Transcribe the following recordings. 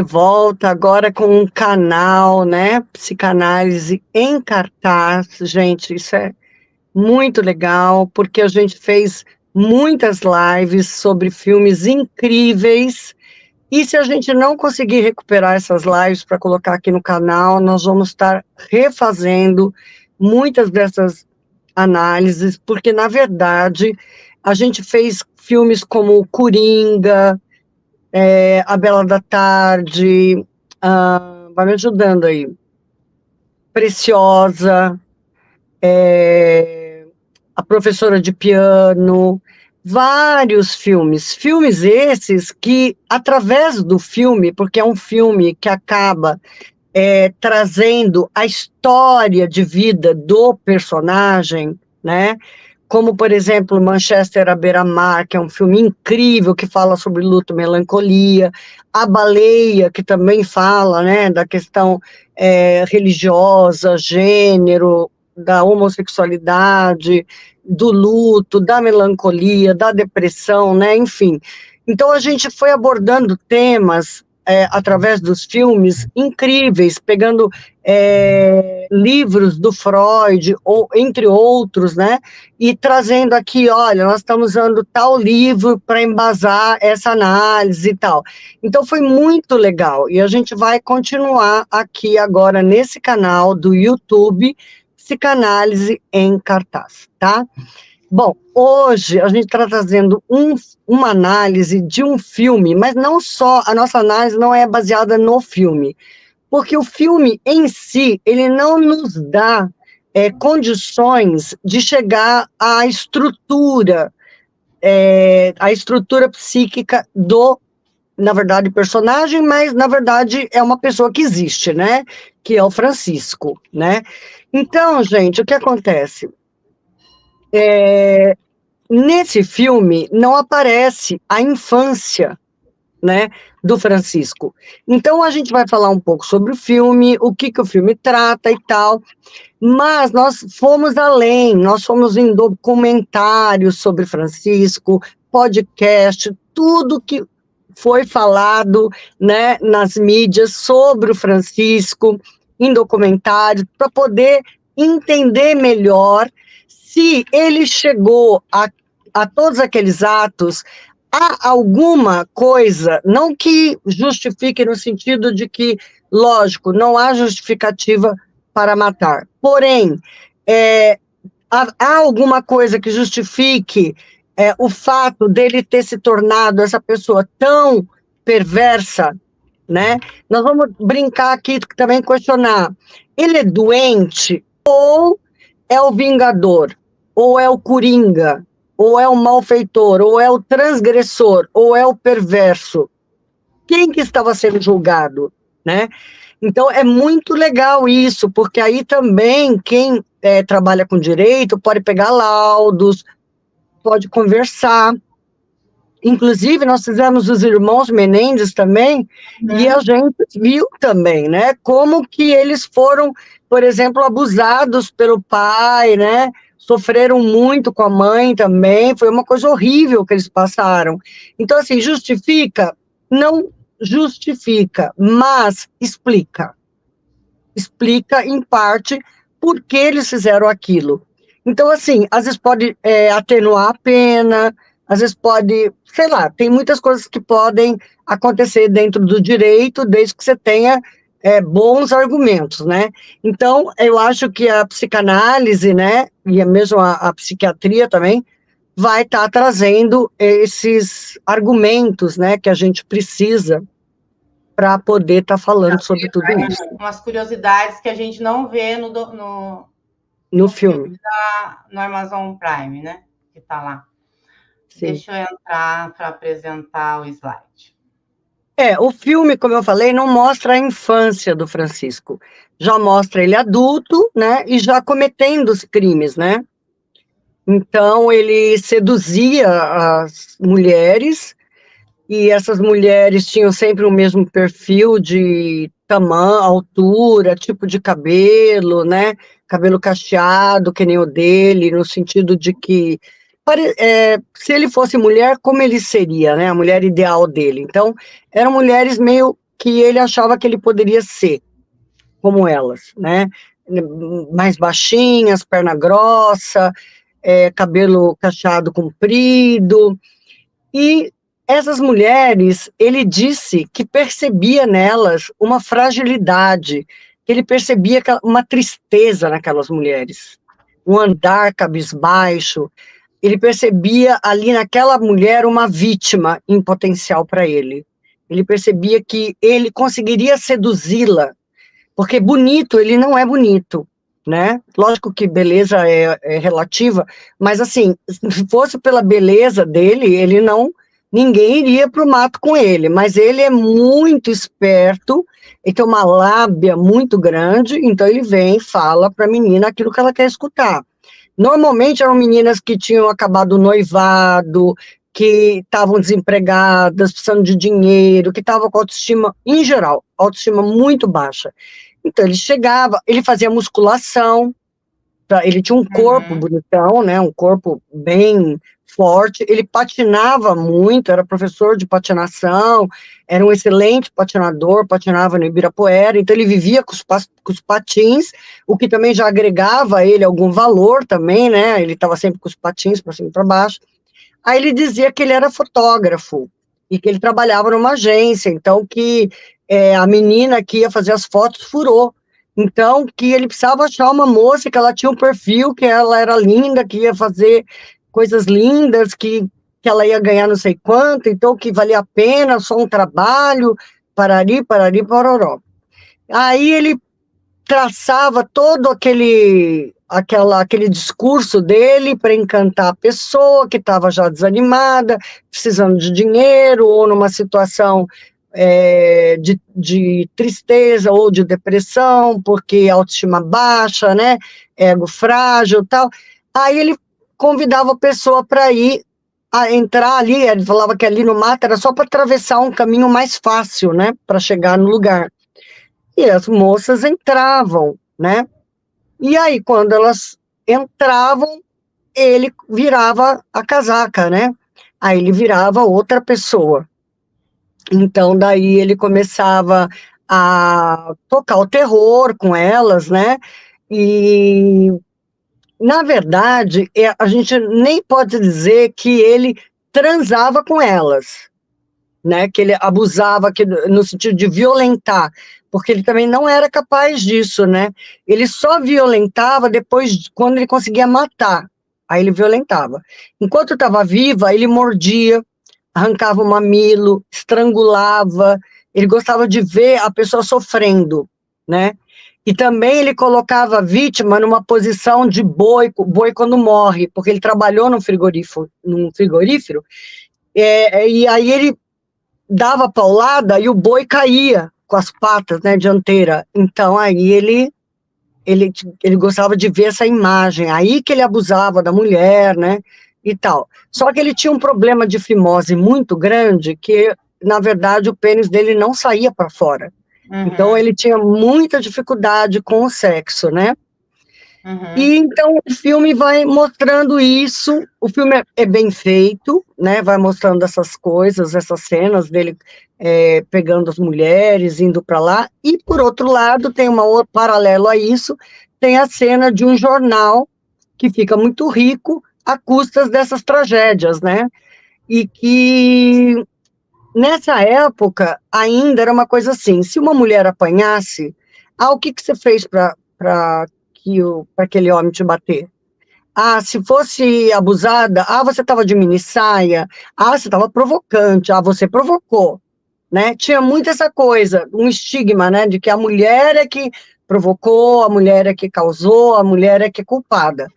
Volta agora com um canal, né? Psicanálise em cartaz. Gente, isso é muito legal, porque a gente fez muitas lives sobre filmes incríveis. E se a gente não conseguir recuperar essas lives para colocar aqui no canal, nós vamos estar refazendo muitas dessas análises, porque, na verdade, a gente fez filmes como Coringa, A Bela da Tarde, vai me ajudando aí, Preciosa, A Professora de Piano, vários filmes esses que, através do filme, porque é um filme que acaba trazendo a história de vida do personagem, né? Como, por exemplo, Manchester à beira-mar, que é um filme incrível, que fala sobre luto e melancolia, A Baleia, que também fala, né, da questão religiosa, gênero, da homossexualidade, do luto, da melancolia, da depressão, né, enfim. Então, a gente foi abordando temas através dos filmes incríveis, pegando livros do Freud, ou entre outros, né, e trazendo aqui, olha, nós estamos usando tal livro para embasar essa análise e tal. Então foi muito legal, e a gente vai continuar aqui agora nesse canal do YouTube, Psicanálise em Cartaz, tá? Bom, hoje a gente está trazendo uma análise de um filme, mas não só, a nossa análise não é baseada no filme, porque o filme em si, ele não nos dá condições de chegar à estrutura psíquica do, na verdade, personagem, mas, na verdade, é uma pessoa que existe, né? Que é o Francisco, né? Então, gente, o que acontece? Nesse filme não aparece a infância, né, do Francisco. Então a gente vai falar um pouco sobre o filme, o que o filme trata e tal, mas nós fomos além, nós fomos em documentários sobre Francisco, podcast, tudo que foi falado, né, nas mídias sobre o Francisco, em documentários, para poder entender melhor se ele chegou a todos aqueles atos. Há alguma coisa, não que justifique no sentido de que, lógico, não há justificativa para matar, porém, há alguma coisa que justifique o fato dele ter se tornado essa pessoa tão perversa, né? Nós vamos brincar aqui também, questionar, ele é doente ou é o vingador, ou é o coringa, ou é o malfeitor, ou é o transgressor, ou é o perverso? Quem que estava sendo julgado, né? Então, é muito legal isso, porque aí também quem trabalha com direito pode pegar laudos, pode conversar. Inclusive, nós fizemos os irmãos Menendez também, e a gente viu também, né, como que eles foram, por exemplo, abusados pelo pai, né, sofreram muito com a mãe também, foi uma coisa horrível que eles passaram. Então, assim, justifica? Não justifica, mas explica. Explica, em parte, por que eles fizeram aquilo. Então, assim, às vezes pode atenuar a pena, às vezes pode, sei lá, tem muitas coisas que podem acontecer dentro do direito, desde que você tenha bons argumentos, né? Então, eu acho que a psicanálise, né, e mesmo a psiquiatria também, vai estar trazendo esses argumentos, né, que a gente precisa para poder estar falando sobre tudo isso. Umas curiosidades que a gente não vê no filme. No Amazon Prime, né? Que está lá. Sim. Deixa eu entrar para apresentar o slide. O filme, como eu falei, não mostra a infância do Francisco. Já mostra ele adulto, né? E já cometendo os crimes, né? Então, ele seduzia as mulheres, e essas mulheres tinham sempre o mesmo perfil de tamanho, altura, tipo de cabelo, né? Cabelo cacheado, que nem o dele, no sentido de que se ele fosse mulher, como ele seria, né? A mulher ideal dele. Então, eram mulheres meio que ele achava que ele poderia ser como elas, né? Mais baixinhas, perna grossa, cabelo cacheado comprido. E essas mulheres, ele disse que percebia nelas uma fragilidade, que ele percebia uma tristeza naquelas mulheres, um andar cabisbaixo. Ele percebia ali naquela mulher uma vítima em potencial para ele. Ele percebia que ele conseguiria seduzi-la, porque bonito ele não é bonito, né? Lógico que beleza é relativa, mas assim, se fosse pela beleza dele, ele não, ninguém iria para o mato com ele, mas ele é muito esperto, ele tem uma lábia muito grande, então ele vem e fala para a menina aquilo que ela quer escutar. Normalmente eram meninas que tinham acabado o noivado, que estavam desempregadas, precisando de dinheiro, que estavam com autoestima, em geral, autoestima muito baixa. Então, ele chegava, ele fazia musculação, ele tinha um corpo bonitão, né, um corpo bem forte, ele patinava muito, era professor de patinação, era um excelente patinador, patinava no Ibirapuera, então ele vivia com os patins, o que também já agregava a ele algum valor também, né, ele estava sempre com os patins para cima e para baixo. Aí ele dizia que ele era fotógrafo, e que ele trabalhava numa agência, então que a menina que ia fazer as fotos furou. Então, que ele precisava achar uma moça que ela tinha um perfil, que ela era linda, que ia fazer coisas lindas, que ela ia ganhar não sei quanto, então que valia a pena, só um trabalho, parari, pororó. Aí ele traçava todo aquele discurso dele para encantar a pessoa que estava já desanimada, precisando de dinheiro, ou numa situação de tristeza ou de depressão, porque autoestima baixa, né, ego frágil e tal. Aí ele convidava a pessoa para ir, a entrar ali, ele falava que ali no mato era só para atravessar um caminho mais fácil, né, para chegar no lugar. E as moças entravam, né, e aí quando elas entravam, ele virava a casaca, né, aí ele virava outra pessoa. Então, daí ele começava a tocar o terror com elas, né? E, na verdade, a gente nem pode dizer que ele transava com elas, né? Que ele abusava, no sentido de violentar, porque ele também não era capaz disso, né? Ele só violentava depois, quando ele conseguia matar. Aí ele violentava. Enquanto estava viva, ele mordia, arrancava o mamilo, estrangulava, ele gostava de ver a pessoa sofrendo, né? E também ele colocava a vítima numa posição de boi quando morre, porque ele trabalhou num frigorífero, e aí ele dava paulada e o boi caía com as patas, né, dianteira. Então aí ele gostava de ver essa imagem, aí que ele abusava da mulher, né, e tal. Só que ele tinha um problema de fimose muito grande, que, na verdade, o pênis dele não saía para fora. Então, ele tinha muita dificuldade com o sexo, né? E, então, o filme vai mostrando isso, o filme é bem feito, né? Vai mostrando essas coisas, essas cenas dele pegando as mulheres, indo para lá, e, por outro lado, tem paralelo a isso, tem a cena de um jornal que fica muito rico, a custas dessas tragédias, né? E que, nessa época, ainda era uma coisa assim, se uma mulher apanhasse, o que você fez para aquele homem te bater? Se fosse abusada, você estava de minissaia, você estava provocante, você provocou, né? Tinha muito essa coisa, um estigma, né, de que a mulher é que provocou, a mulher é que causou, a mulher é que é culpada.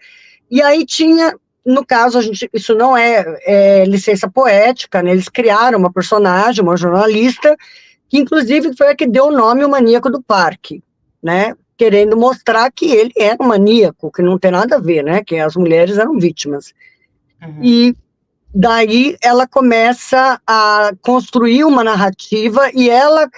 E aí tinha, no caso, isso não é licença poética, né? Eles criaram uma personagem, uma jornalista, que inclusive foi a que deu o nome ao Maníaco do Parque, né? Querendo mostrar que ele era um maníaco, que não tem nada a ver, né? Que as mulheres eram vítimas. E daí ela começa a construir uma narrativa e ela,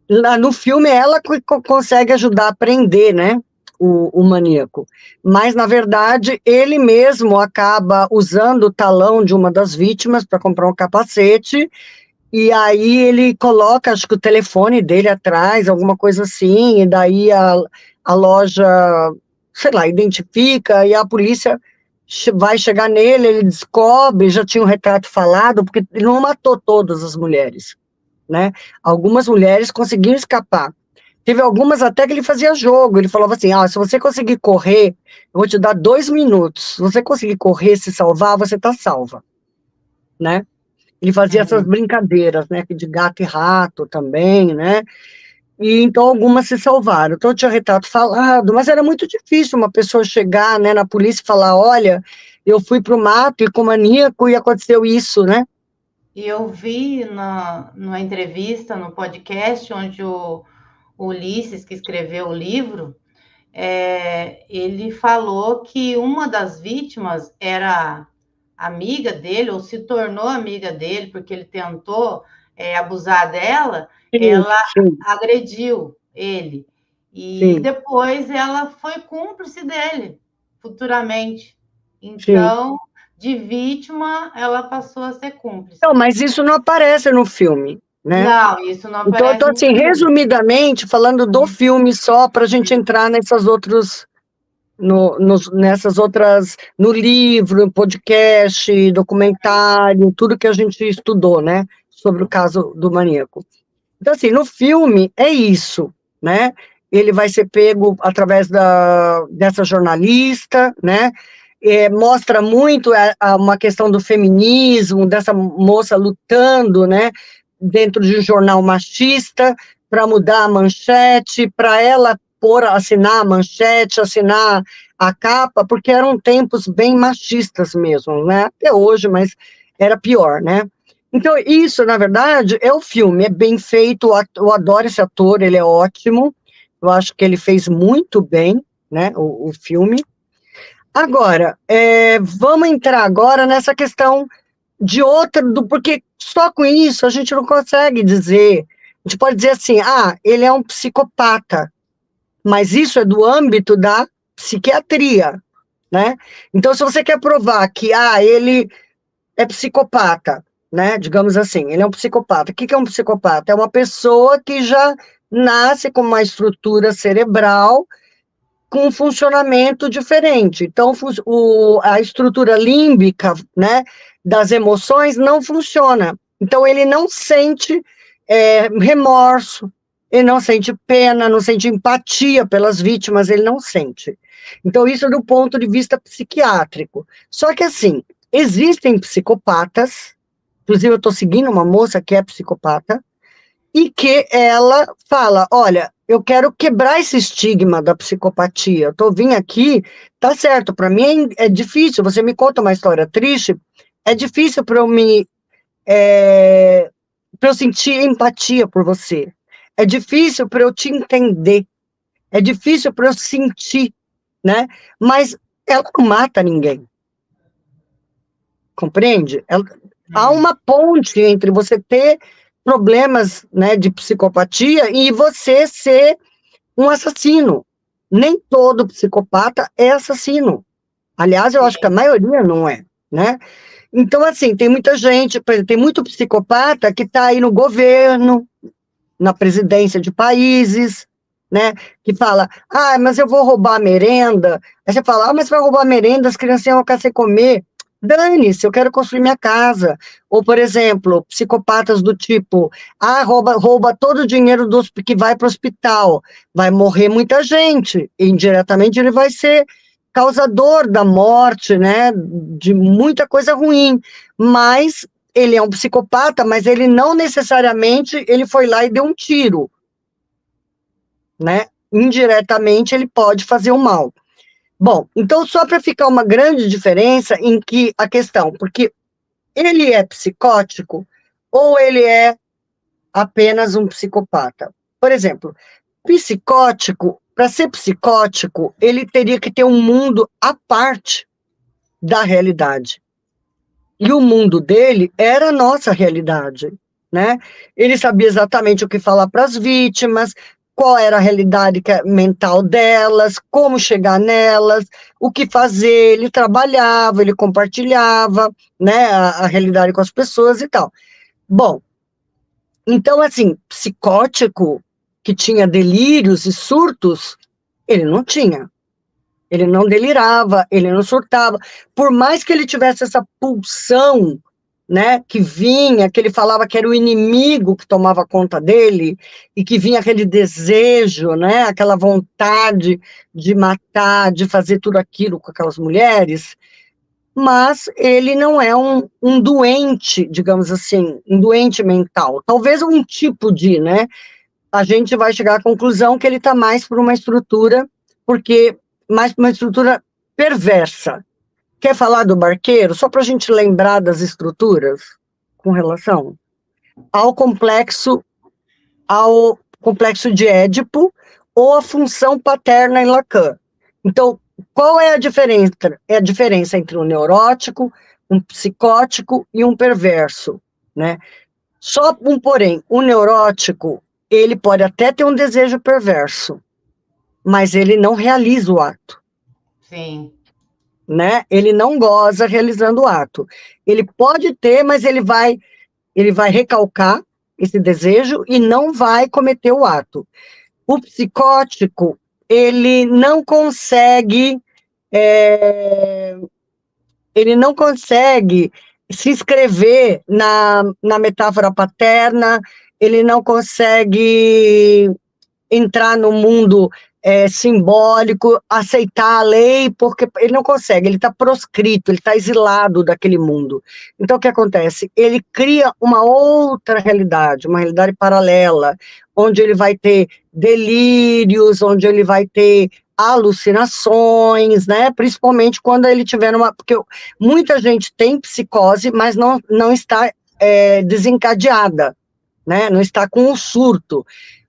lá no filme, ela consegue ajudar a prender, né? O maníaco, mas na verdade ele mesmo acaba usando o talão de uma das vítimas para comprar um capacete e aí ele coloca, acho que o telefone dele atrás, alguma coisa assim, e daí a loja, sei lá, identifica, e a polícia vai chegar nele, ele descobre, já tinha um retrato falado, porque ele não matou todas as mulheres, né? Algumas mulheres conseguiram escapar. Teve algumas até que ele fazia jogo, ele falava assim, se você conseguir correr, eu vou te dar 2 minutos, se você conseguir correr, se salvar, você tá salva, né? Ele fazia essas brincadeiras, né, de gato e rato também, né? E então algumas se salvaram. Então tinha retrato falado, mas era muito difícil uma pessoa chegar, né, na polícia e falar, olha, eu fui pro mato e com maníaco e aconteceu isso, né? E eu vi numa entrevista, no podcast, onde o Ulisses, que escreveu o livro, ele falou que uma das vítimas era amiga dele, ou se tornou amiga dele, porque ele tentou abusar dela, Sim, ela sim, agrediu ele. E sim, depois ela foi cúmplice dele, futuramente. sim. Então, de vítima, ela passou a ser cúmplice. Não, mas isso não aparece no filme, né? Não, isso não Então, eu tô aparece no assim, filme. resumidamente, falando do filme só, para a gente entrar nessas outras, nessas outras, no livro, podcast, documentário, tudo que a gente estudou, né, sobre o caso do maníaco. Então, assim, no filme é isso, né? Ele vai ser pego através dessa jornalista, né? Mostra muito uma questão do feminismo, dessa moça lutando, né? Dentro de um jornal machista, para mudar a manchete, para ela assinar a manchete, assinar a capa, porque eram tempos bem machistas mesmo, né? Até hoje, mas era pior, né? Então, isso, na verdade, é o filme, é bem feito, eu adoro esse ator, ele é ótimo, eu acho que ele fez muito bem, né, o filme. Agora, vamos entrar agora nessa questão de outra, porque só com isso a gente não consegue dizer, a gente pode dizer assim, ele é um psicopata, mas isso é do âmbito da psiquiatria, né? Então, se você quer provar que, ele é psicopata, né? Digamos assim, ele é um psicopata. O que é um psicopata? É uma pessoa que já nasce com uma estrutura cerebral com um funcionamento diferente. Então, a estrutura límbica, né, das emoções não funciona. Então, ele não sente remorso, ele não sente pena, não sente empatia pelas vítimas, ele não sente. Então, isso é do ponto de vista psiquiátrico. Só que, assim, existem psicopatas, inclusive eu estou seguindo uma moça que é psicopata, e que ela fala, olha, eu quero quebrar esse estigma da psicopatia, eu tô vindo aqui, tá certo, para mim é difícil, você me conta uma história triste, é difícil para eu sentir empatia por você, é difícil para eu te entender, é difícil para eu sentir, né, mas ela não mata ninguém, compreende? Há uma ponte entre você ter problemas, né, de psicopatia e você ser um assassino. Nem todo psicopata é assassino. Aliás, eu acho que a maioria não é, né? Então, assim, tem muita gente, por exemplo, tem muito psicopata que está aí no governo, na presidência de países, né? Que fala, mas eu vou roubar a merenda. Aí você fala, mas você vai roubar a merenda, as crianças vão ficar sem comer. Dane-se, eu quero construir minha casa. Ou, por exemplo, psicopatas do tipo, rouba todo o dinheiro que vai para o hospital. Vai morrer muita gente. E, indiretamente, ele vai ser causador da morte, né? De muita coisa ruim. Mas ele é um psicopata, mas ele não necessariamente ele foi lá e deu um tiro, né? Indiretamente ele pode fazer o mal. Bom, então só para ficar uma grande diferença em que a questão, porque ele é psicótico ou ele é apenas um psicopata. Por exemplo, psicótico, para ser psicótico, ele teria que ter um mundo à parte da realidade. E o mundo dele era a nossa realidade, né? Ele sabia exatamente o que falar para as vítimas, qual era a realidade mental delas, como chegar nelas, o que fazer. Ele trabalhava, ele compartilhava, né, a realidade com as pessoas e tal. Bom, Então, assim, psicótico, que tinha delírios e surtos, ele não tinha. Ele não delirava, ele não surtava. Por mais que ele tivesse essa pulsão, né, que vinha, que ele falava que era o inimigo que tomava conta dele, e que vinha aquele desejo, né, aquela vontade de matar, de fazer tudo aquilo com aquelas mulheres, mas ele não é um doente, digamos assim, um doente mental. Talvez um tipo de, né, a gente vai chegar à conclusão que ele está mais por uma estrutura, porque mais por uma estrutura perversa. Quer falar do Barqueiro? Só para a gente lembrar das estruturas com relação ao complexo de Édipo ou a função paterna em Lacan. Então, qual é a diferença? É a diferença entre um neurótico, um psicótico e um perverso, né? Só um porém, o neurótico, ele pode até ter um desejo perverso, mas ele não realiza o ato. Sim. Né? Ele não goza realizando o ato. Ele pode ter, mas ele vai recalcar esse desejo e não vai cometer o ato. O psicótico, ele não consegue, ele não consegue se inscrever na metáfora paterna, ele não consegue entrar no mundo simbólico, aceitar a lei, porque ele não consegue, ele está proscrito, ele está exilado daquele mundo. Então, o que acontece? Ele cria uma outra realidade, uma realidade paralela, onde ele vai ter delírios, onde ele vai ter alucinações, né? Principalmente quando ele tiver porque muita gente tem psicose, mas não está desencadeada, né? Não está com um surto.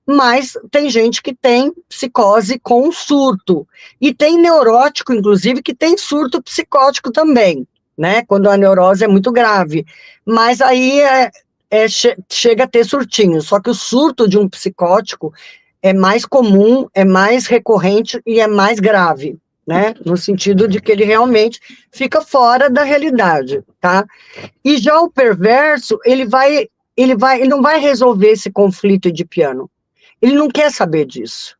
Mas tem gente que tem psicose com surto. E tem neurótico, inclusive, que tem surto psicótico também, né? Quando a neurose é muito grave. Mas aí chega a ter surtinho. Só que o surto de um psicótico é mais comum, é mais recorrente e é mais grave, né? No sentido de que ele realmente fica fora da realidade, tá? E já o perverso, ele não vai resolver esse conflito edipiano. Ele não quer saber disso.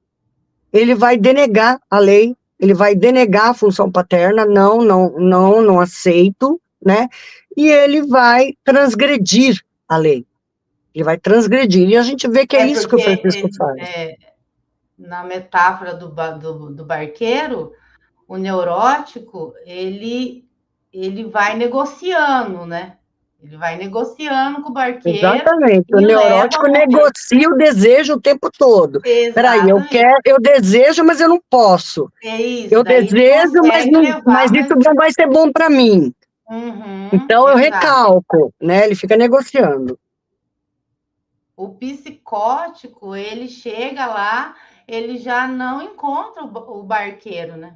Ele vai denegar a lei, ele vai denegar a função paterna, não aceito, né? E ele vai transgredir a lei. Ele vai transgredir. E a gente vê que é isso que o Francisco faz. Na metáfora do barqueiro, o neurótico, ele vai negociando, né? Ele vai negociando com o barqueiro. Exatamente. O neurótico negocia o desejo o tempo todo. Peraí, eu desejo, mas eu não posso. É isso. Eu desejo, mas isso não vai ser bom para mim. Uhum, então eu recalco, né? Ele fica negociando. O psicótico, ele chega lá, ele já não encontra o barqueiro, né?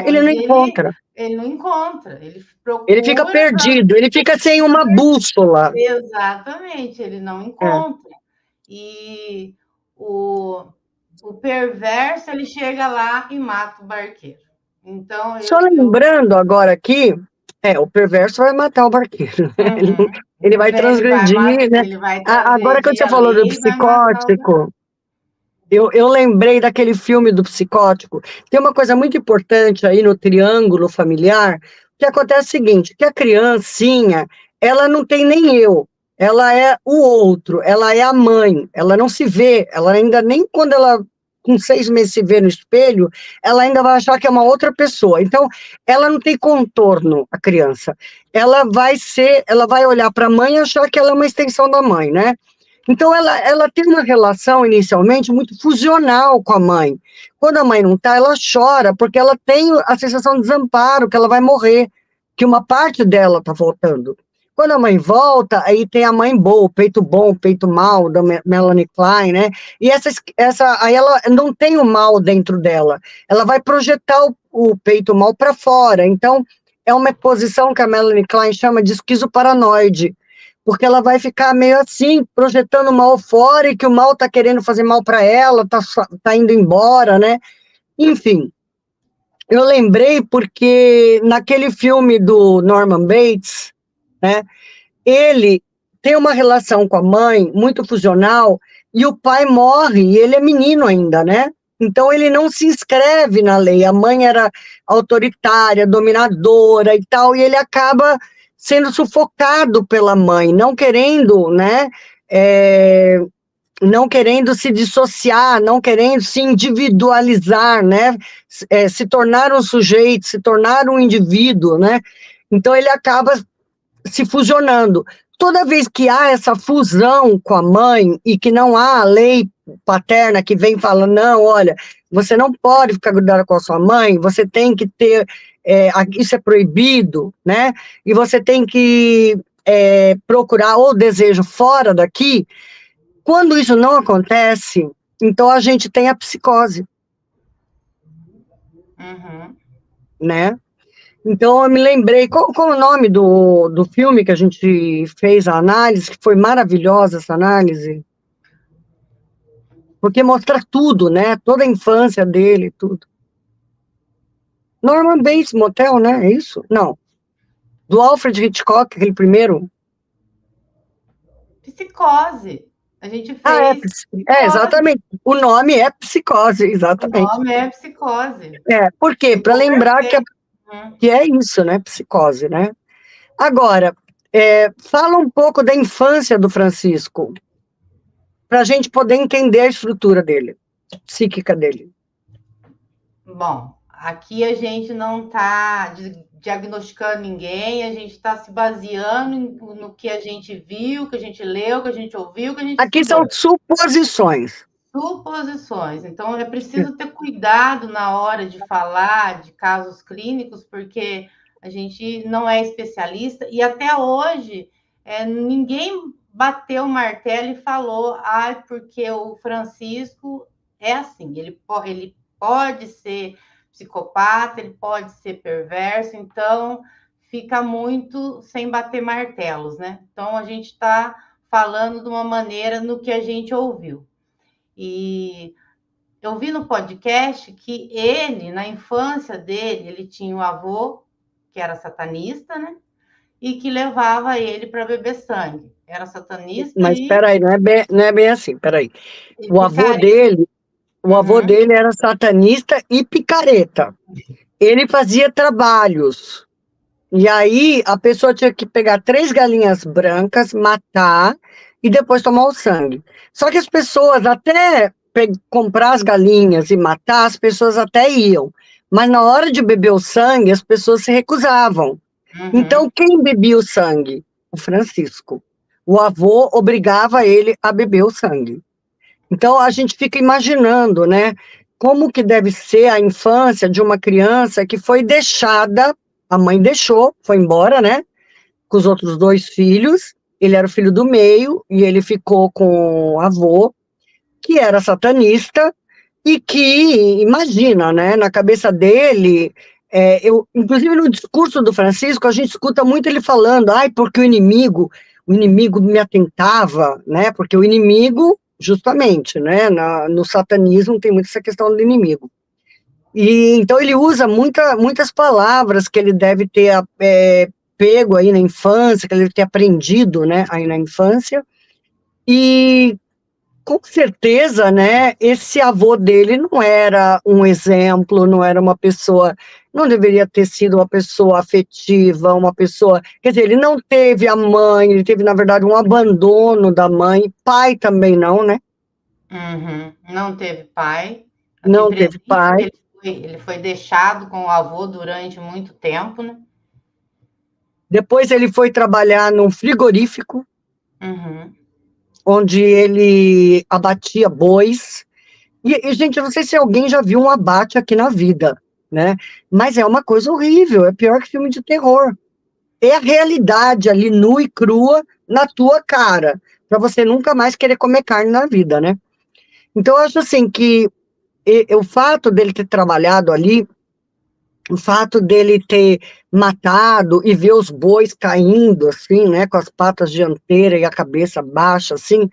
Ele não encontra. Ele não encontra, ele procura... Ele fica perdido, ele fica sem uma bússola. Exatamente, ele não encontra. E o perverso, ele chega lá e mata o barqueiro. Então, Só lembrando agora aqui, o perverso vai matar o barqueiro. Uhum. Ele vai transgredir, né? Agora que você falou do psicótico, eu lembrei daquele filme do psicótico. Tem uma coisa muito importante aí no triângulo familiar, que acontece o seguinte, que a criancinha, ela não tem nem eu, ela é o outro, ela é a mãe, ela não se vê, ela ainda nem quando ela, com 6 meses, se vê no espelho, ela ainda vai achar que é uma outra pessoa. Então, ela não tem contorno, a criança. Ela vai olhar para a mãe e achar que ela é uma extensão da mãe, né? Então, ela tem uma relação, inicialmente, muito fusional com a mãe. Quando a mãe não está, ela chora, porque ela tem a sensação de desamparo, que ela vai morrer, que uma parte dela está voltando. Quando a mãe volta, aí tem a mãe boa, o peito bom, o peito mal, da Melanie Klein, né? E aí ela não tem o mal dentro dela. Ela vai projetar o peito mal para fora. Então, é uma posição que a Melanie Klein chama de esquizoparanoide, porque ela vai ficar meio assim, projetando o mal fora, e que o mal está querendo fazer mal para ela, tá indo embora, né? Enfim, eu lembrei porque naquele filme do Norman Bates, né, ele tem uma relação com a mãe muito fusional, e o pai morre, e ele é menino ainda, né? Então ele não se inscreve na lei, a mãe era autoritária, dominadora e tal, e ele acaba sendo sufocado pela mãe, não querendo, né, não querendo se dissociar, não querendo se individualizar, né, se tornar um sujeito, se tornar um indivíduo, né, então ele acaba se fusionando. Toda vez que há essa fusão com a mãe e que não há a lei paterna que vem falando, não, olha, você não pode ficar grudada com a sua mãe, você tem que ter, isso é proibido, né, e você tem que procurar o desejo fora daqui. Quando isso não acontece, então a gente tem a psicose, né? Então eu me lembrei, qual o nome do filme que a gente fez a análise, que foi maravilhosa essa análise? Porque mostra tudo, né? Toda a infância dele, tudo. Norman Bates Motel, né? É isso? Não. Do Alfred Hitchcock, aquele primeiro. Psicose. A gente fez. Exatamente. O nome é Psicose, exatamente. O nome é Psicose. Por quê? Para lembrar que é isso, né? Psicose, né? Agora, fala um pouco da infância do Francisco, para a gente poder entender a estrutura dele, a psíquica dele. Bom, aqui a gente não está diagnosticando ninguém, a gente está se baseando no que a gente viu, que a gente leu, que a gente ouviu, que a gente Aqui estudou. São suposições. Suposições. Então, é preciso ter cuidado na hora de falar de casos clínicos, porque a gente não é especialista, e até hoje ninguém bateu o martelo e falou, porque o Francisco é assim, ele pode ser psicopata, ele pode ser perverso, então fica muito sem bater martelos, né? Então, a gente está falando de uma maneira no que a gente ouviu. E eu vi no podcast que ele, na infância dele, ele tinha um avô que era satanista, né? E que levava ele para beber sangue. Era satanista. Mas peraí, não é bem assim, peraí. O avô dele era satanista e picareta. Ele fazia trabalhos. E aí a pessoa tinha que pegar 3 galinhas brancas, matar e depois tomar o sangue. Só que as pessoas até comprar as galinhas e matar, as pessoas até iam. Mas na hora de beber o sangue, as pessoas se recusavam. Então, quem bebia o sangue? O Francisco. O avô obrigava ele a beber o sangue. Então, a gente fica imaginando, né, como que deve ser a infância de uma criança que foi deixada, a mãe deixou, foi embora, né, com os outros 2 filhos, ele era o filho do meio, e ele ficou com o avô, que era satanista, e que, imagina, né, na cabeça dele, inclusive no discurso do Francisco, a gente escuta muito ele falando, porque o inimigo me atentava, né, porque o inimigo, justamente, né, no satanismo tem muito essa questão do inimigo. E então ele usa muitas palavras que ele deve ter pego aí na infância, que ele deve ter aprendido, né, aí na infância, e com certeza, né, esse avô dele não era um exemplo, não era uma pessoa, não deveria ter sido uma pessoa afetiva, uma pessoa, quer dizer, ele não teve a mãe, ele teve, na verdade, um abandono da mãe, pai também não, né? Não teve pai. Não teve pai. Ele foi deixado com o avô durante muito tempo, né? Depois ele foi trabalhar num frigorífico, onde ele abatia bois. E, gente, eu não sei se alguém já viu um abate aqui na vida, né? Mas é uma coisa horrível, é pior que filme de terror. É a realidade ali, nua e crua, na tua cara, para você nunca mais querer comer carne na vida, né? Então, eu acho assim que o fato dele ter trabalhado ali, o fato dele ter matado e ver os bois caindo, assim, né, com as patas dianteiras e a cabeça baixa, assim,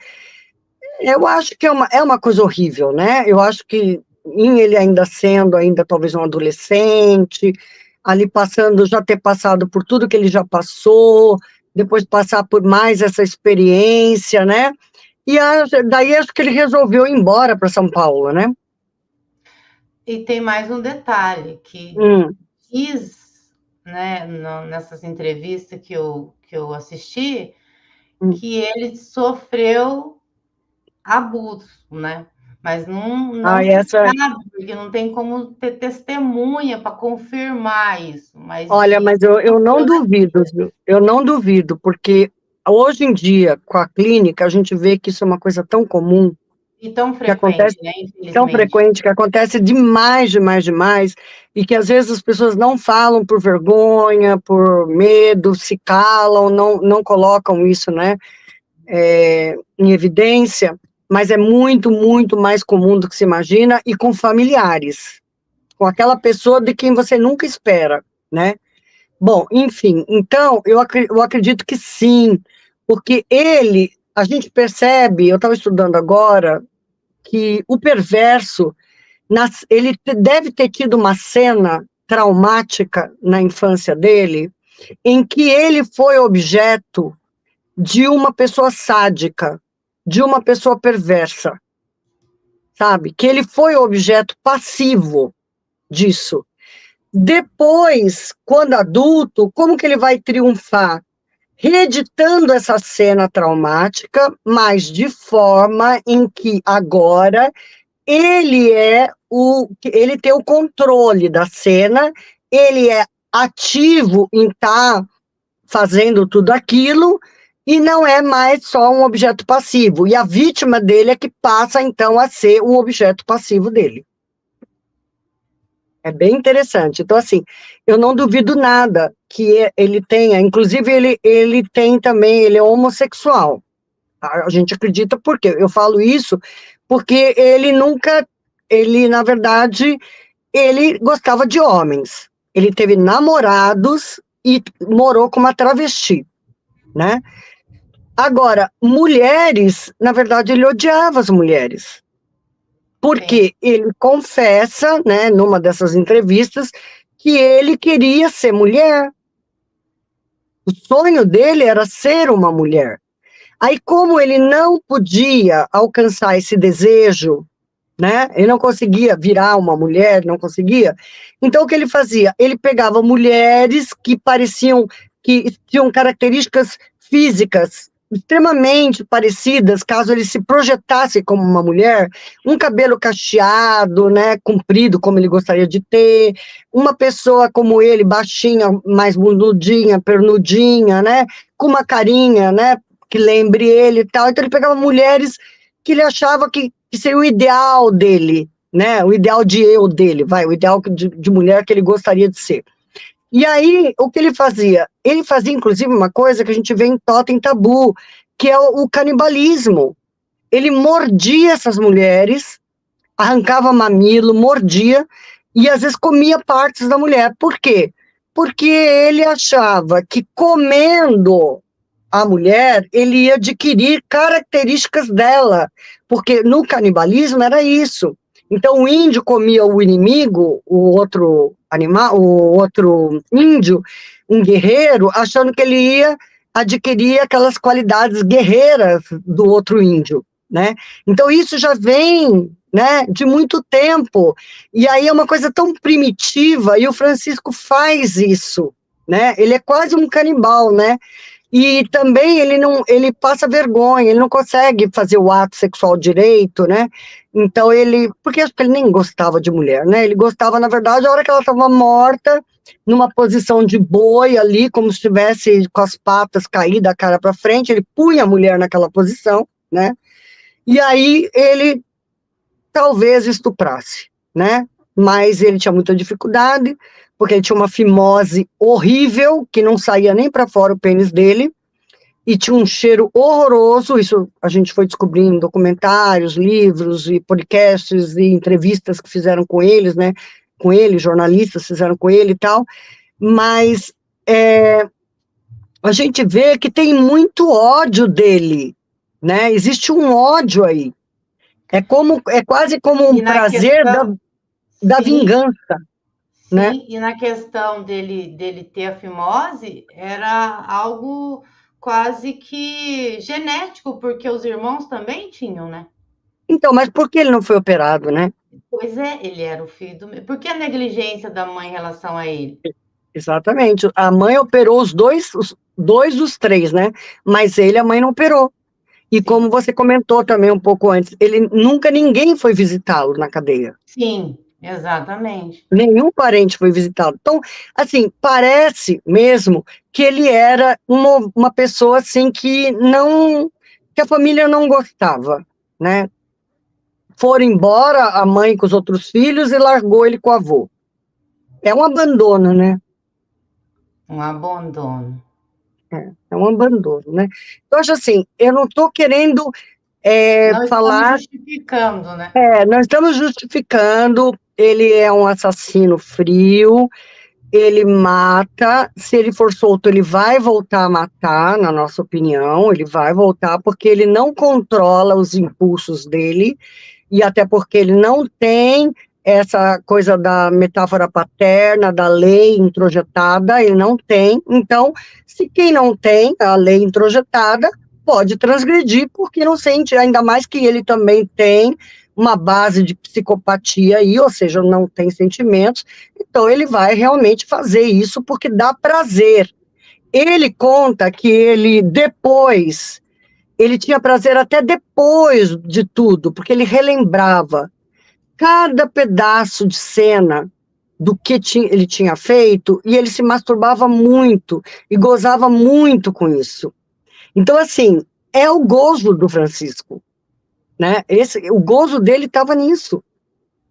eu acho que é uma coisa horrível, né? Eu acho que ele ainda sendo talvez um adolescente, ali já ter passado por tudo que ele já passou, depois de passar por mais essa experiência, né? E daí acho que ele resolveu ir embora para São Paulo, né? E tem mais um detalhe, que Hum, diz, né, nessas entrevistas que eu assisti, hum. que ele sofreu abuso, né? Mas não Ah, se essa, sabe, porque não tem como ter testemunha para confirmar isso, mas olha, diz mas que eu não sofreu. duvido, viu? Eu não duvido, porque hoje em dia, com a clínica, a gente vê que isso é uma coisa tão comum, E tão que acontece frequente, né? tão Infelizmente. frequente, que acontece demais, demais, demais, e que às vezes as pessoas não falam por vergonha, por medo, se calam, não colocam isso, né, em evidência, mas é muito, muito mais comum do que se imagina, e com familiares, com aquela pessoa de quem você nunca espera, né? Bom, enfim, então, eu acredito que sim, porque a gente percebe, eu estava estudando agora, que o perverso, ele deve ter tido uma cena traumática na infância dele, em que ele foi objeto de uma pessoa sádica, de uma pessoa perversa, sabe? Que ele foi objeto passivo disso. Depois, quando adulto, como que ele vai triunfar? Reeditando essa cena traumática, mas de forma em que agora ele tem o controle da cena, ele é ativo em estar fazendo tudo aquilo e não é mais só um objeto passivo. E a vítima dele é que passa então a ser o objeto passivo dele. É bem interessante. Então, assim, eu não duvido nada que ele tenha, inclusive ele tem também, ele é homossexual. A gente acredita porque eu falo isso porque na verdade, ele gostava de homens. Ele teve namorados e morou com uma travesti, né? Agora, mulheres, na verdade, ele odiava as mulheres. Sim. Porque ele confessa, né, numa dessas entrevistas, que ele queria ser mulher. O sonho dele era ser uma mulher. Aí, como ele não podia alcançar esse desejo, né? Ele não conseguia virar uma mulher, não conseguia. Então, o que ele fazia? Ele pegava mulheres que pareciam, que tinham características físicas extremamente parecidas, caso ele se projetasse como uma mulher, um cabelo cacheado, né, comprido, como ele gostaria de ter, uma pessoa como ele, baixinha, mais bundudinha, pernudinha, né, com uma carinha, né, que lembre ele e tal. Então, ele pegava mulheres que ele achava que seria o ideal dele, né? O ideal de eu dele, o ideal de mulher que ele gostaria de ser. E aí, o que ele fazia? Ele fazia, inclusive, uma coisa que a gente vê em Totem Tabu, que é o canibalismo. Ele mordia essas mulheres, arrancava mamilo, mordia, e às vezes comia partes da mulher. Por quê? Porque ele achava que comendo a mulher, ele ia adquirir características dela, porque no canibalismo era isso. Então o índio comia o inimigo, o outro animal, o outro índio, um guerreiro, achando que ele ia adquirir aquelas qualidades guerreiras do outro índio, né? Então isso já vem, né, de muito tempo. E aí é uma coisa tão primitiva e o Francisco faz isso, né? Ele é quase um canibal, né? E também ele passa vergonha, ele não consegue fazer o ato sexual direito, né? Então porque acho que ele nem gostava de mulher, né? Ele gostava, na verdade, a hora que ela estava morta, numa posição de boi ali, como se estivesse com as patas caídas, a cara para frente, ele punha a mulher naquela posição, né? E aí ele talvez estuprasse, né? Mas ele tinha muita dificuldade, porque ele tinha uma fimose horrível, que não saía nem para fora o pênis dele, e tinha um cheiro horroroso. Isso a gente foi descobrir em documentários, livros e podcasts e entrevistas que fizeram com eles, né? Com ele, jornalistas fizeram com ele e tal. Mas a gente vê que tem muito ódio dele, né? Existe um ódio aí. É quase como um E na prazer questão, da sim, vingança, né? sim, e na questão dele ter a fimose, era algo quase que genético, porque os irmãos também tinham, né? Então, mas por que ele não foi operado, né? Pois é, ele era o filho do... Por que a negligência da mãe em relação a ele? Exatamente. A mãe operou os dois dos três, né? Mas ele, a mãe não operou. E Sim, como você comentou também um pouco antes, ele nunca ninguém foi visitá-lo na cadeia. sim, exatamente. Nenhum parente foi visitá-lo. Então, assim, parece mesmo que ele era uma pessoa assim que a família não gostava, né? Foram embora a mãe com os outros filhos e largou ele com o avô. É um abandono, né? Um abandono. É um abandono, né? Eu acho assim, eu não estou querendo Não estamos falar, justificando, né? nós estamos justificando, ele é um assassino frio, ele mata, se ele for solto, ele vai voltar a matar, na nossa opinião, ele vai voltar, porque ele não controla os impulsos dele, e até porque ele não tem essa coisa da metáfora paterna, da lei introjetada, ele não tem. Então, se quem não tem a lei introjetada, pode transgredir, porque não sente, ainda mais que ele também tem uma base de psicopatia aí, ou seja, não tem sentimentos, então ele vai realmente fazer isso porque dá prazer. Ele conta que ele tinha prazer até depois de tudo, porque ele relembrava cada pedaço de cena do que ele tinha feito e ele se masturbava muito e gozava muito com isso. Então, assim, é o gozo do Francisco, né? O gozo dele estava nisso,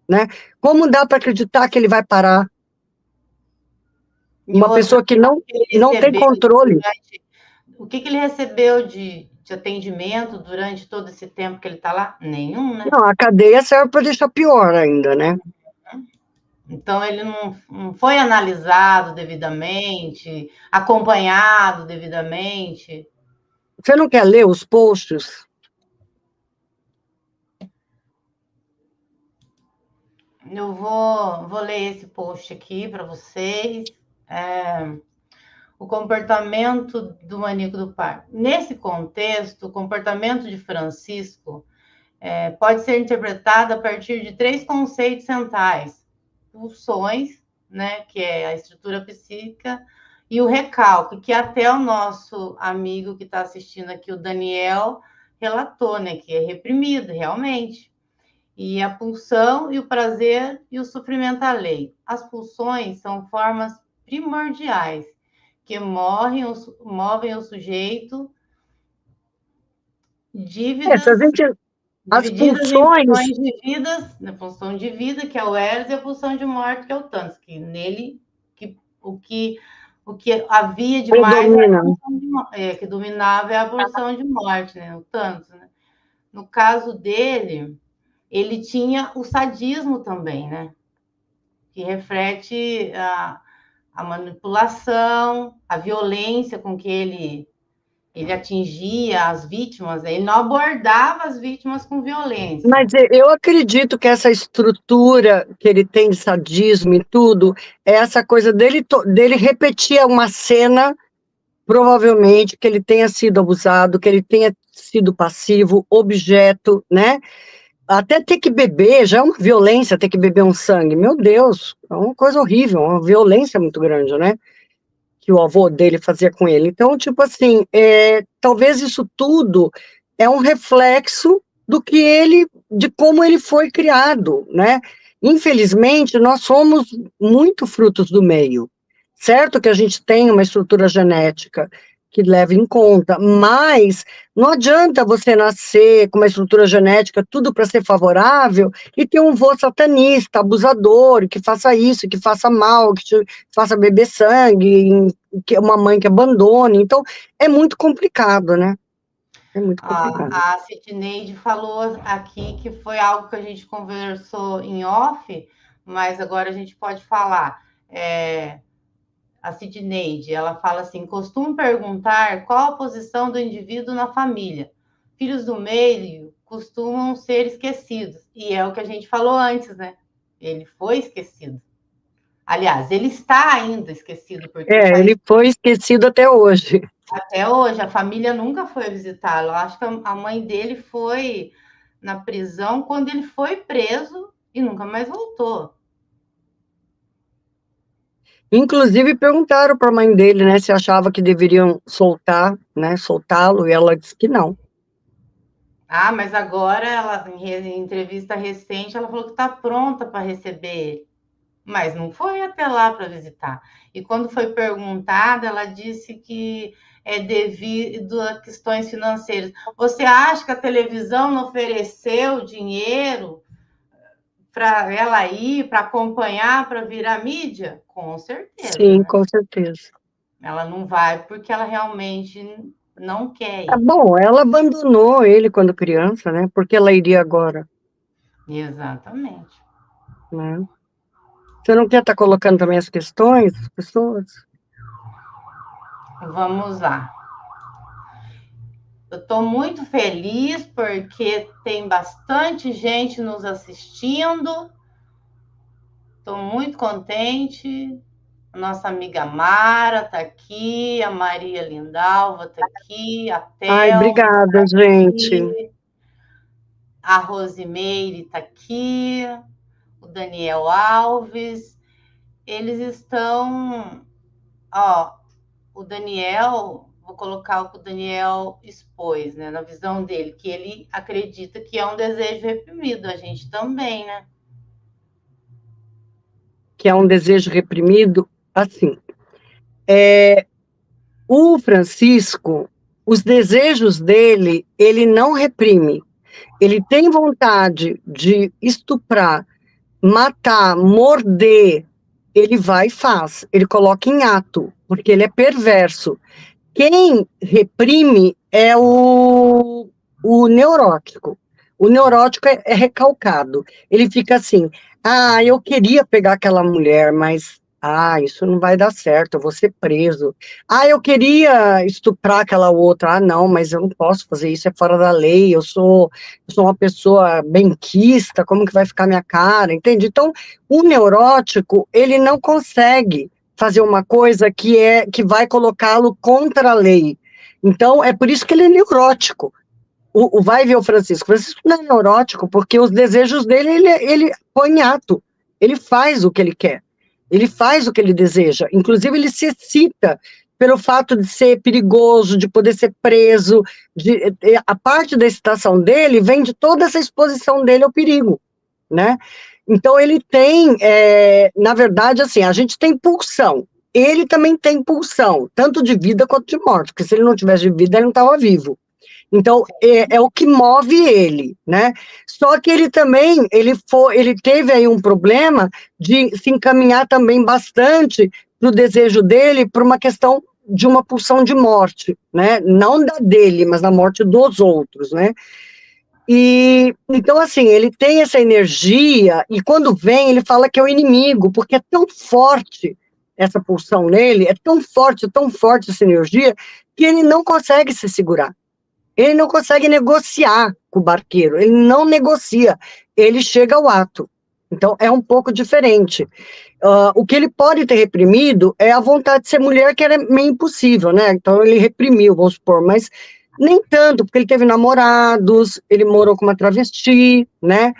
né? Como dá para acreditar que ele vai parar? E Uma outra, pessoa que ele não tem recebeu controle. durante... O que ele recebeu de atendimento durante todo esse tempo que ele está lá? Nenhum, né? Não, a cadeia serve para deixar pior ainda, né? Então, ele não foi analisado devidamente, acompanhado devidamente. Você não quer ler os posts? Eu vou ler esse post aqui para vocês. O comportamento do maníaco do parque. Nesse contexto, o comportamento de Francisco pode ser interpretado a partir de três conceitos centrais: pulsões, né, que é a estrutura psíquica, e o recalque, que até o nosso amigo que está assistindo aqui, o Daniel, relatou, né, que é reprimido, realmente. E a pulsão e o prazer e o sofrimento alheio. As pulsões são formas primordiais que movem o sujeito, Se a dívidas gente, as divididas em pulsões, pulsões de vidas, na pulsão de vida, que é o Eros, e a pulsão de morte, que é o Thanos, que nele, o que havia de mais era a predominam. pulsão que dominava é a pulsão de morte, né? O Thanos, né? No caso dele, ele tinha o sadismo também, né? Que reflete a manipulação, a violência com que ele atingia as vítimas, ele não abordava as vítimas com violência. Mas eu acredito que essa estrutura que ele tem de sadismo e tudo, é essa coisa dele repetir uma cena, provavelmente, que ele tenha sido abusado, que ele tenha sido passivo, objeto, né? Até ter que beber, já é uma violência ter que beber um sangue. Meu Deus, é uma coisa horrível, uma violência muito grande, né? Que o avô dele fazia com ele. Então, tipo assim, talvez isso tudo é um reflexo de como ele foi criado, né? Infelizmente, nós somos muito frutos do meio. Certo que a gente tem uma estrutura genética que leva em conta, mas não adianta você nascer com uma estrutura genética tudo para ser favorável e ter um vô satanista, abusador, que faça isso, que faça mal, que te faça beber sangue, que uma mãe que abandone. Então, é muito complicado, né? É muito complicado. A Sidneide falou aqui que foi algo que a gente conversou em off, mas agora a gente pode falar. A Sidneide, ela fala assim: costumo perguntar qual a posição do indivíduo na família. Filhos do meio costumam ser esquecidos. E é o que a gente falou antes, né? Ele foi esquecido. Aliás, ele está ainda esquecido, porque Ele foi esquecido até hoje. até hoje, a família nunca foi visitá-lo. Acho que a mãe dele foi na prisão quando ele foi preso e nunca mais voltou. Inclusive perguntaram para a mãe dele, né, se achava que deveriam soltar, né, soltá-lo, e ela disse que não. Ah, mas agora, ela, em entrevista recente, ela falou que está pronta para receber ele, mas não foi até lá para visitar. E quando foi perguntada, ela disse que é devido a questões financeiras. Você acha que a televisão não ofereceu dinheiro para ela ir, para acompanhar, para virar mídia? Com certeza, Sim, né? com certeza. Ela não vai porque ela realmente não quer Tá ir. bom, ela abandonou ele quando criança, né? Porque ela iria agora, Exatamente. né? Você não quer estar colocando também as questões das pessoas? Vamos lá. Eu estou muito feliz porque tem bastante gente nos assistindo. Estou muito contente. A nossa amiga Mara está aqui, a Maria Lindalva está aqui, a Ai, Thelma obrigada, está gente. aqui, a Rosimeire está aqui, o Daniel Alves. Eles estão, ó, o Daniel, vou colocar o que o Daniel expôs, né, na visão dele, que ele acredita que é um desejo reprimido, a gente também, né? Que é um desejo reprimido, assim. O Francisco, os desejos dele, ele não reprime. Ele tem vontade de estuprar, matar, morder, ele vai e faz. Ele coloca em ato, porque ele é perverso. Quem reprime é o neurótico. O neurótico é recalcado. Ele fica assim: ah, eu queria pegar aquela mulher, mas isso não vai dar certo, eu vou ser preso. Ah, eu queria estuprar aquela outra. Ah, não, mas eu não posso fazer isso, é fora da lei. Eu sou uma pessoa benquista, como que vai ficar minha cara? Entende? Então, o neurótico, ele não consegue fazer uma coisa que vai colocá-lo contra a lei. Então, é por isso que ele é neurótico. Vai ver o Francisco. O Francisco não é neurótico, porque os desejos dele, ele põe em ato. Ele faz o que ele quer. Ele faz o que ele deseja. Inclusive, ele se excita pelo fato de ser perigoso, de poder ser preso. A parte da excitação dele vem de toda essa exposição dele ao perigo, né? Então, ele tem, na verdade, assim, a gente tem pulsão. Ele também tem pulsão, tanto de vida quanto de morte, porque se ele não tivesse de vida, ele não estava vivo. Então, é o que move ele, né? Só que ele também, ele teve aí um problema de se encaminhar também bastante no desejo dele por uma questão de uma pulsão de morte, né? Não da dele, mas da morte dos outros, né? E então, assim, ele tem essa energia, e quando vem, ele fala que é o inimigo, porque é tão forte essa pulsão nele, é tão forte essa energia, que ele não consegue se segurar. Ele não consegue negociar com o barqueiro, ele não negocia, ele chega ao ato. Então, é um pouco diferente. O que ele pode ter reprimido é a vontade de ser mulher, que era meio impossível, né? Então, ele reprimiu, vamos supor, mas nem tanto, porque ele teve namorados, ele morou com uma travesti, né?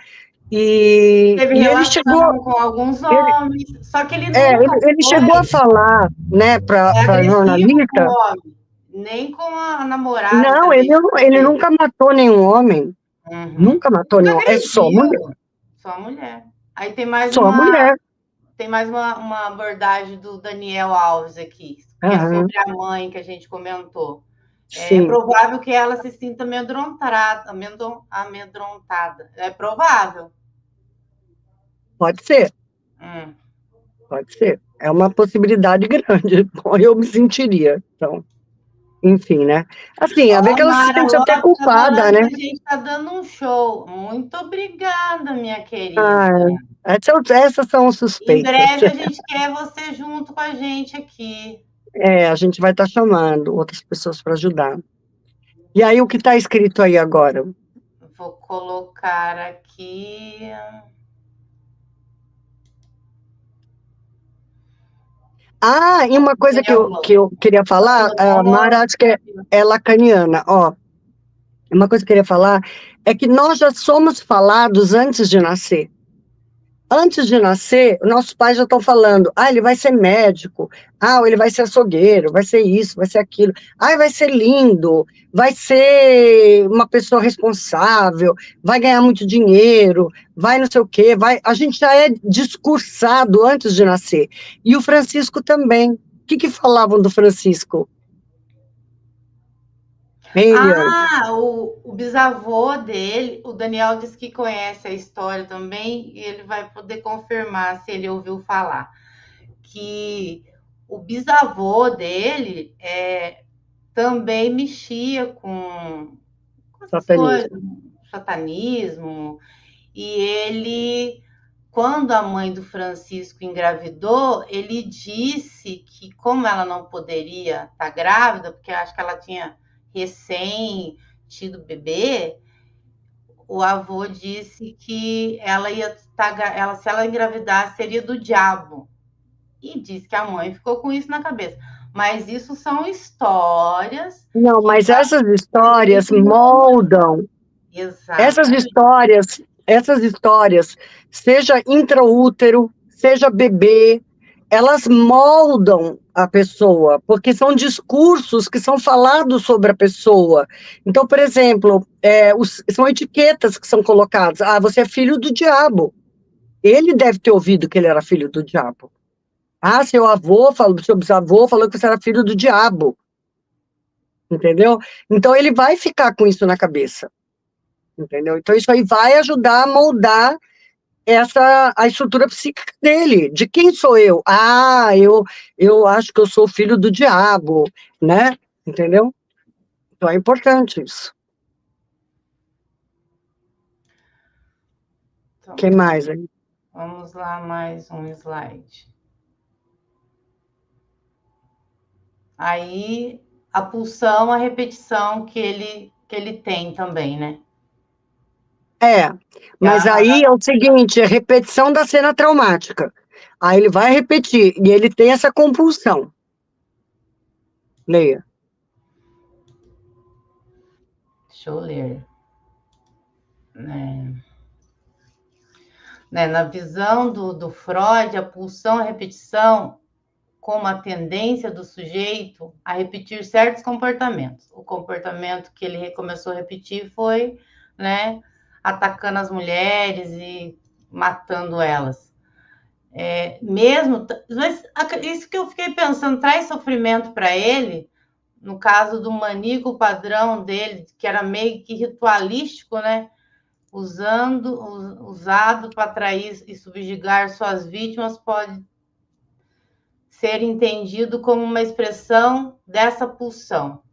Teve E ele chegou, relação com alguns ele, homens, só que ele nunca ele chegou a foi falar, né, para agressivo com jornalista. o homem, nem com a namorada Não, travesti ele dele. nunca matou nenhum homem, Uhum. nunca matou Nunca nenhum, é só agrediu, mulher, só a mulher. Aí só mulher. tem mais uma abordagem do Daniel Alves aqui, que é Aham, sobre a mãe que a gente comentou. É sim, provável que ela se sinta amedrontada. É provável. pode ser, Hum. pode ser. É uma possibilidade grande. Bom, eu me sentiria, então, enfim, né? Assim, a ver que Ó, ela se Mara sente até Lopes está culpada, falando né? que a gente está dando um show. Muito obrigada, minha Ah, querida. essas são Em suspeitas. breve a gente quer você junto com a gente aqui. A gente vai estar chamando outras pessoas para ajudar. E aí, o que está escrito aí agora? Vou colocar aqui. Ah, e uma coisa Daniel que eu queria falar, a Mara, acho que é lacaniana, ó. Uma coisa que eu queria falar é que nós já somos falados antes de nascer. Antes de nascer, nossos pais já estão falando, ele vai ser médico, ele vai ser açougueiro, vai ser isso, vai ser aquilo, vai ser lindo, vai ser uma pessoa responsável, vai ganhar muito dinheiro, vai não sei o quê, a gente já é discursado antes de nascer. E o Francisco também. O que falavam do Francisco? Hein, Eliane? O bisavô dele, o Daniel disse que conhece a história também, e ele vai poder confirmar se ele ouviu falar. Que o bisavô dele também mexia com essas coisas, Satanismo. satanismo, e ele, quando a mãe do Francisco engravidou, ele disse que, como ela não poderia estar grávida, porque acho que ela tinha recém tido bebê, o avô disse que ela ia estar, se ela engravidasse, seria do diabo. E disse que a mãe ficou com isso na cabeça. Mas isso são histórias. Não, Que mas essas histórias moldam. Exatamente. Essas histórias, seja intraútero, seja bebê, elas moldam a pessoa, porque são discursos que são falados sobre a pessoa. Então, por exemplo, são etiquetas que são colocadas. Você é filho do diabo. Ele deve ter ouvido que ele era filho do diabo. Seu bisavô falou que você era filho do diabo. Entendeu? Então, ele vai ficar com isso na cabeça. Entendeu? Então, isso aí vai ajudar a moldar a estrutura psíquica dele. De quem sou eu? Eu acho que eu sou filho do diabo, né? Entendeu? Então, é importante isso. Então, O que mais aí? vamos lá, mais um slide. Aí, a pulsão, a repetição que ele tem também, né? Mas aí é o seguinte, é repetição da cena traumática. Aí ele vai repetir, e ele tem essa compulsão. Leia. Deixa eu ler. Na visão do Freud, a pulsão, a repetição, como a tendência do sujeito a repetir certos comportamentos. O comportamento que ele começou a repetir foi, né, atacando as mulheres e matando elas. Mas isso que eu fiquei pensando, traz sofrimento para ele, no caso do maníaco padrão dele, que era meio que ritualístico, né? Usado para atrair e subjugar suas vítimas, pode ser entendido como uma expressão dessa pulsão,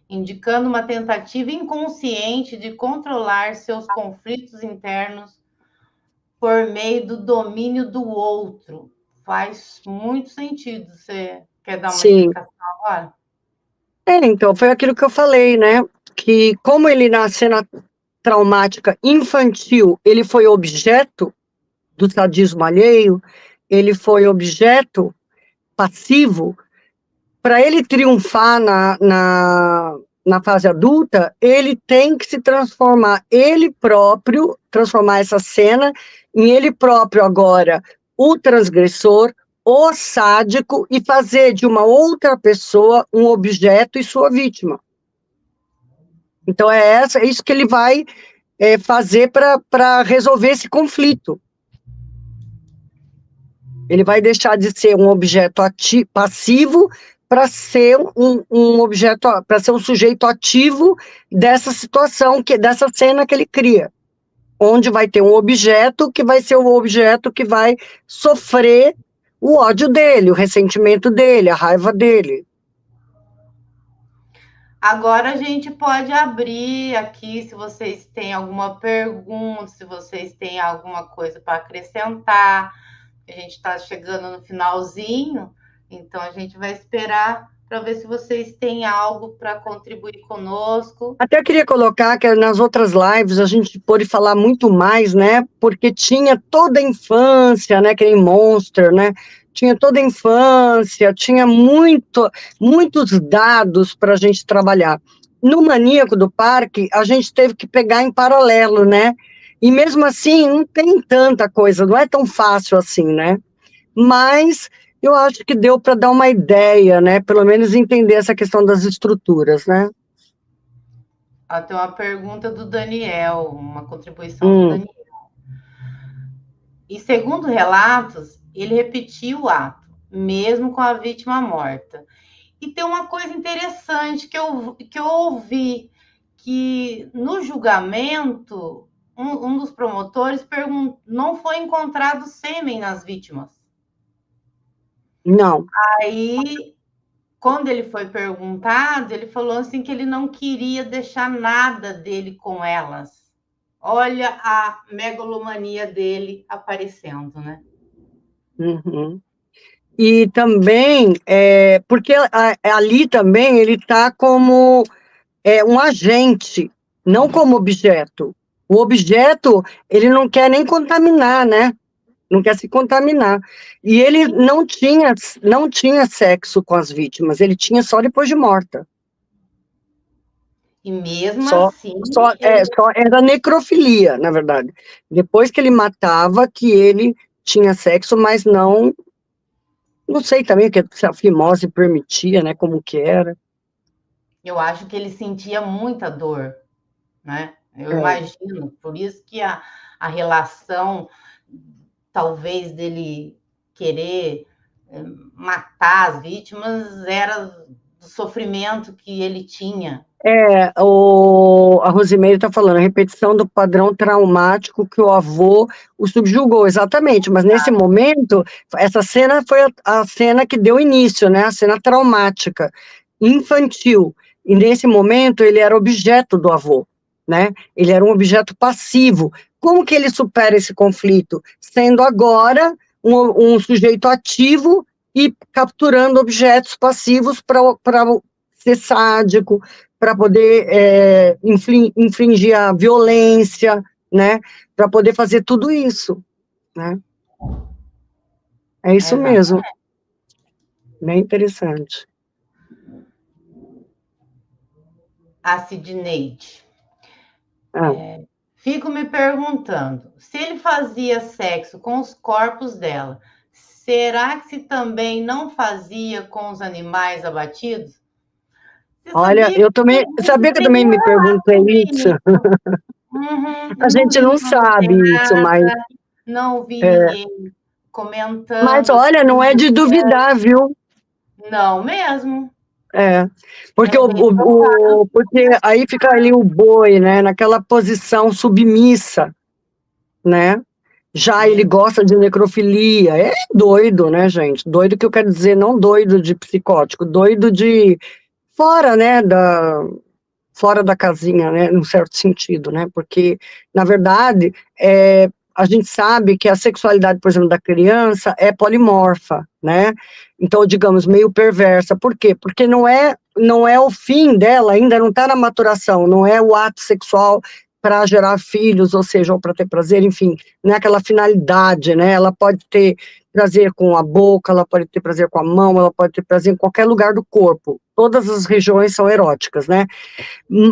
indicando uma tentativa inconsciente de controlar seus conflitos internos por meio do domínio do outro. Faz muito sentido. Você quer dar uma explicação agora? Então, foi aquilo que eu falei, né? Que como ele na cena traumática infantil, ele foi objeto do sadismo alheio, ele foi objeto passivo, para ele triunfar na fase adulta, ele tem que se transformar ele próprio, transformar essa cena em ele próprio agora, o transgressor, o sádico, e fazer de uma outra pessoa um objeto e sua vítima. Então é isso que ele vai fazer para resolver esse conflito. Ele vai deixar de ser um objeto passivo para ser um objeto, para ser um sujeito ativo dessa situação, dessa cena que ele cria, onde vai ter um objeto que vai ser o objeto que vai sofrer o ódio dele, o ressentimento dele, a raiva dele. Agora a gente pode abrir aqui, se vocês têm alguma pergunta, se vocês têm alguma coisa para acrescentar. A gente está chegando no finalzinho, então a gente vai esperar para ver se vocês têm algo para contribuir conosco. Até queria colocar que nas outras lives a gente pôde falar muito mais, né? Porque tinha toda a infância, né? Que nem Monster, né? tinha toda a infância, tinha muitos dados para a gente trabalhar. No Maníaco do Parque, a gente teve que pegar em paralelo, né? E mesmo assim, não tem tanta coisa, não é tão fácil assim, né? Mas eu acho que deu para dar uma ideia, né? Pelo menos entender essa questão das estruturas, né? Tem uma pergunta do Daniel, uma contribuição do Daniel. E segundo relatos, ele repetiu o ato, mesmo com a vítima morta. E tem uma coisa interessante que eu ouvi, que no julgamento, um dos promotores não foi encontrado sêmen nas vítimas. Não. Aí, quando ele foi perguntado, ele falou assim que ele não queria deixar nada dele com elas. Olha a megalomania dele aparecendo, né? Uhum. E também, porque ali também ele está como um agente, não como objeto. O objeto, ele não quer nem contaminar, né? Não quer se contaminar. E ele não tinha sexo com as vítimas, ele tinha só depois de morta. E mesmo assim... Só era necrofilia, na verdade. Depois que ele matava, que ele tinha sexo, mas não sei também se a fimose permitia, né, como que era. Eu acho que ele sentia muita dor, né? Eu imagino, por isso que a relação, talvez, dele querer matar as vítimas era do sofrimento que ele tinha. A Rosimeire está falando, a repetição do padrão traumático que o avô o subjugou, exatamente, mas nesse momento, essa cena foi a cena que deu início, né, a cena traumática, infantil, e nesse momento ele era objeto do avô, né, ele era um objeto passivo. Como que ele supera esse conflito? Sendo agora um sujeito ativo e capturando objetos passivos para ser sádico, para poder infringir a violência, né, para poder fazer tudo isso, né. É isso mesmo. Bem interessante. A Sidneide. Fico me perguntando, se ele fazia sexo com os corpos dela, será que também não fazia com os animais abatidos? Olha, eu também, sabia que eu também me perguntei isso? A gente não sabe isso, mas... Não vi ninguém comentando. Mas olha, não é de duvidar, viu? Não mesmo. Porque, porque aí fica ali o boi, né, naquela posição submissa, né? Já ele gosta de necrofilia, é doido, né, gente? Doido que eu quero dizer, não doido de psicótico, doido de fora, né, fora da casinha, né, num certo sentido, né, porque, na verdade, a gente sabe que a sexualidade, por exemplo, da criança é polimorfa, né, então, digamos, meio perversa. Por quê? Porque não é o fim dela, ainda não está na maturação, não é o ato sexual para gerar filhos, ou seja, ou para ter prazer, enfim, não é aquela finalidade, né, ela pode ter prazer com a boca, ela pode ter prazer com a mão, ela pode ter prazer em qualquer lugar do corpo, todas as regiões são eróticas, né,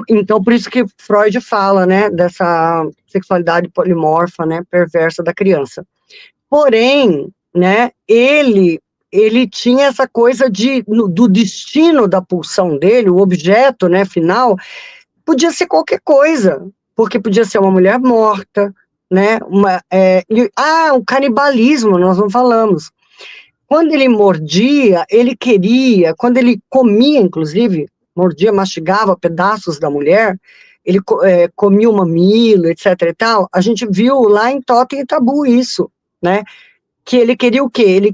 então por isso que Freud fala, né, dessa sexualidade polimorfa, né, perversa da criança. Porém, né, ele tinha essa coisa do destino da pulsão dele, o objeto, né, final, podia ser qualquer coisa, porque podia ser uma mulher morta, né, o canibalismo, nós não falamos. Quando ele mordia, ele queria, quando ele comia, inclusive, mordia, mastigava pedaços da mulher, ele comia o mamilo, etc e tal, a gente viu lá em Totem e Tabu isso, né, que ele queria o quê? Ele